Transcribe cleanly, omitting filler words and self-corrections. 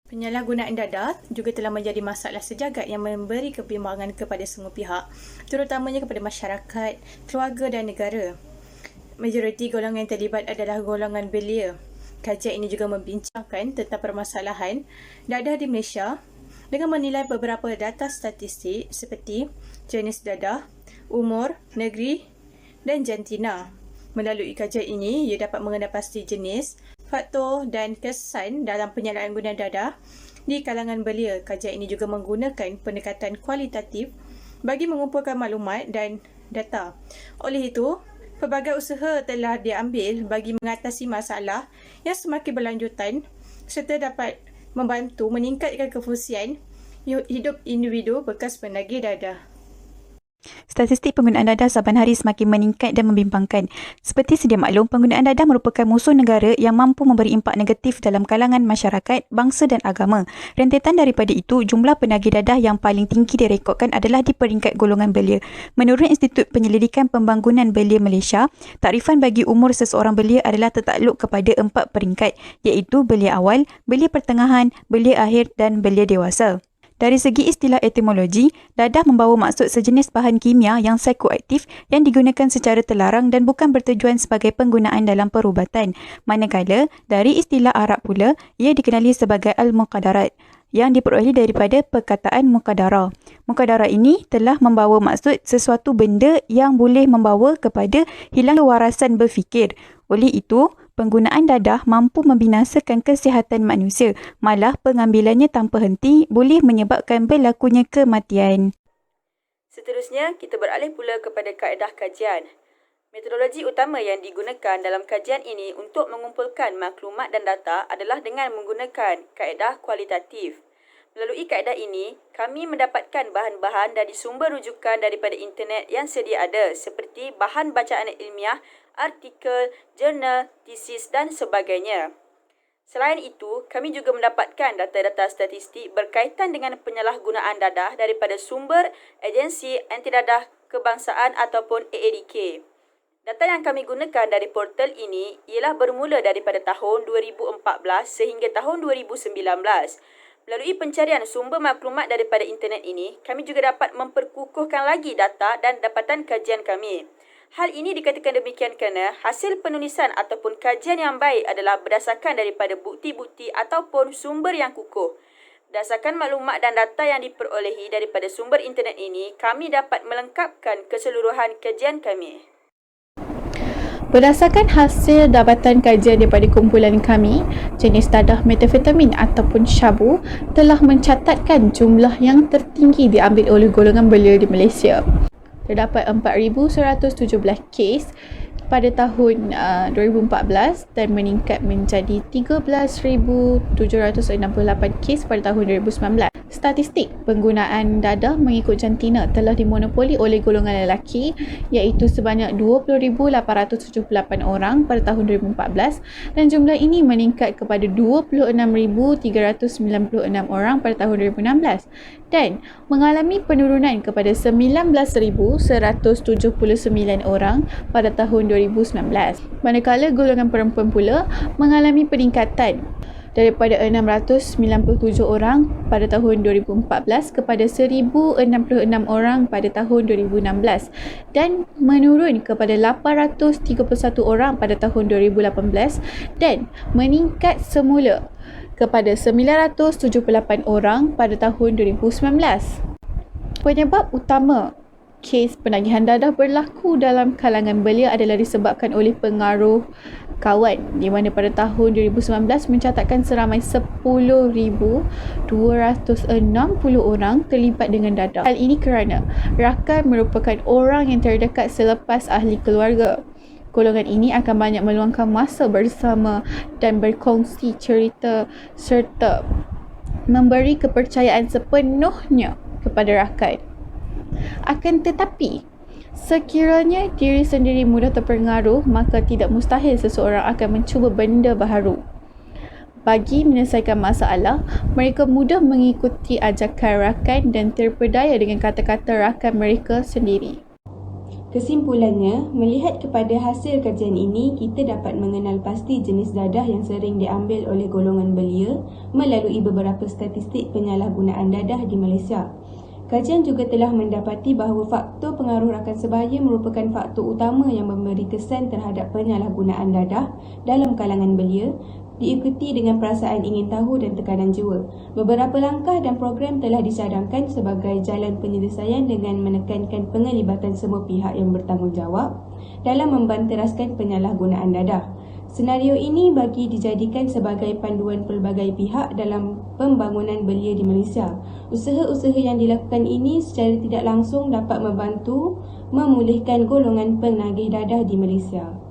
Penyalahgunaan dadah juga telah menjadi masalah sejagat yang memberi kebimbangan kepada semua pihak, terutamanya kepada masyarakat, keluarga dan negara. Majoriti golongan yang terlibat adalah golongan belia. Kajian ini juga membincangkan tentang permasalahan dadah di Malaysia dengan menilai beberapa data statistik seperti jenis dadah, umur, negeri dan jantina. Melalui kajian ini, ia dapat mengenal pasti jenis, faktor dan kesan dalam penyalahgunaan dadah di kalangan belia. Kajian ini juga menggunakan pendekatan kualitatif bagi mengumpulkan maklumat dan data. Oleh itu, pelbagai usaha telah diambil bagi mengatasi masalah yang semakin berlanjutan serta dapat membantu meningkatkan kefungsian hidup individu bekas penagih dadah. Statistik penggunaan dadah saban hari semakin meningkat dan membimbangkan. Seperti sedia maklum, penggunaan dadah merupakan musuh negara yang mampu memberi impak negatif dalam kalangan masyarakat, bangsa dan agama. Rentetan daripada itu, jumlah penagih dadah yang paling tinggi direkodkan adalah di peringkat golongan belia. Menurut Institut Penyelidikan Pembangunan Belia Malaysia, takrifan bagi umur seseorang belia adalah tertakluk kepada 4 peringkat, iaitu belia awal, belia pertengahan, belia akhir dan belia dewasa. Dari segi istilah etimologi, dadah membawa maksud sejenis bahan kimia yang psikoaktif yang digunakan secara terlarang dan bukan bertujuan sebagai penggunaan dalam perubatan. Manakala, dari istilah Arab pula, ia dikenali sebagai al-muqadarat yang diperoleh daripada perkataan muqadarah. Muqadarah ini telah membawa maksud sesuatu benda yang boleh membawa kepada hilang kewarasan berfikir. Oleh itu, penggunaan dadah mampu membinasakan kesihatan manusia, malah pengambilannya tanpa henti boleh menyebabkan berlakunya kematian. Seterusnya, kita beralih pula kepada kaedah kajian. Metodologi utama yang digunakan dalam kajian ini untuk mengumpulkan maklumat dan data adalah dengan menggunakan kaedah kualitatif. Melalui kaedah ini, kami mendapatkan bahan-bahan dari sumber rujukan daripada internet yang sedia ada seperti bahan bacaan ilmiah, artikel, jurnal, tesis dan sebagainya. Selain itu, kami juga mendapatkan data-data statistik berkaitan dengan penyalahgunaan dadah daripada sumber Agensi Anti Dadah Kebangsaan ataupun AADK. Data yang kami gunakan dari portal ini ialah bermula daripada tahun 2014 sehingga tahun 2019. Melalui pencarian sumber maklumat daripada internet ini, kami juga dapat memperkukuhkan lagi data dan dapatan kajian kami. Hal ini dikatakan demikian kerana hasil penulisan ataupun kajian yang baik adalah berdasarkan daripada bukti-bukti ataupun sumber yang kukuh. Berdasarkan maklumat dan data yang diperolehi daripada sumber internet ini, kami dapat melengkapkan keseluruhan kajian kami. Berdasarkan hasil dapatan kajian daripada kumpulan kami, jenis dadah metafetamin ataupun syabu telah mencatatkan jumlah yang tertinggi diambil oleh golongan belia di Malaysia. Terdapat 4,117 kes pada tahun 2014 dan meningkat menjadi 13,768 kes pada tahun 2019. Statistik penggunaan dadah mengikut jantina telah dimonopoli oleh golongan lelaki iaitu sebanyak 20,878 orang pada tahun 2014 dan jumlah ini meningkat kepada 26,396 orang pada tahun 2016 dan mengalami penurunan kepada 19,179 orang pada tahun 2019. Manakala golongan perempuan pula mengalami peningkatan daripada 697 orang pada tahun 2014 kepada 1,066 orang pada tahun 2016 dan menurun kepada 831 orang pada tahun 2018 dan meningkat semula kepada 978 orang pada tahun 2019. Penyebab utama kes penagihan dadah berlaku dalam kalangan belia adalah disebabkan oleh pengaruh kawan di mana pada tahun 2019 mencatatkan seramai 10,260 orang terlibat dengan dadah. Hal ini kerana rakan merupakan orang yang terdekat selepas ahli keluarga. Golongan ini akan banyak meluangkan masa bersama dan berkongsi cerita serta memberi kepercayaan sepenuhnya kepada rakan. Akan tetapi, sekiranya diri sendiri mudah terpengaruh, maka tidak mustahil seseorang akan mencuba benda baharu. Bagi menyelesaikan masalah, mereka mudah mengikuti ajakan rakan dan terpedaya dengan kata-kata rakan mereka sendiri. Kesimpulannya, melihat kepada hasil kajian ini, kita dapat mengenal pasti jenis dadah yang sering diambil oleh golongan belia melalui beberapa statistik penyalahgunaan dadah di Malaysia. Kajian juga telah mendapati bahawa faktor pengaruh rakan sebaya merupakan faktor utama yang memberi kesan terhadap penyalahgunaan dadah dalam kalangan belia, diikuti dengan perasaan ingin tahu dan tekanan jiwa. Beberapa langkah dan program telah dicadangkan sebagai jalan penyelesaian dengan menekankan penglibatan semua pihak yang bertanggungjawab dalam membanteraskan penyalahgunaan dadah. Senario ini bagi dijadikan sebagai panduan pelbagai pihak dalam pembangunan belia di Malaysia. Usaha-usaha yang dilakukan ini secara tidak langsung dapat membantu memulihkan golongan penagih dadah di Malaysia.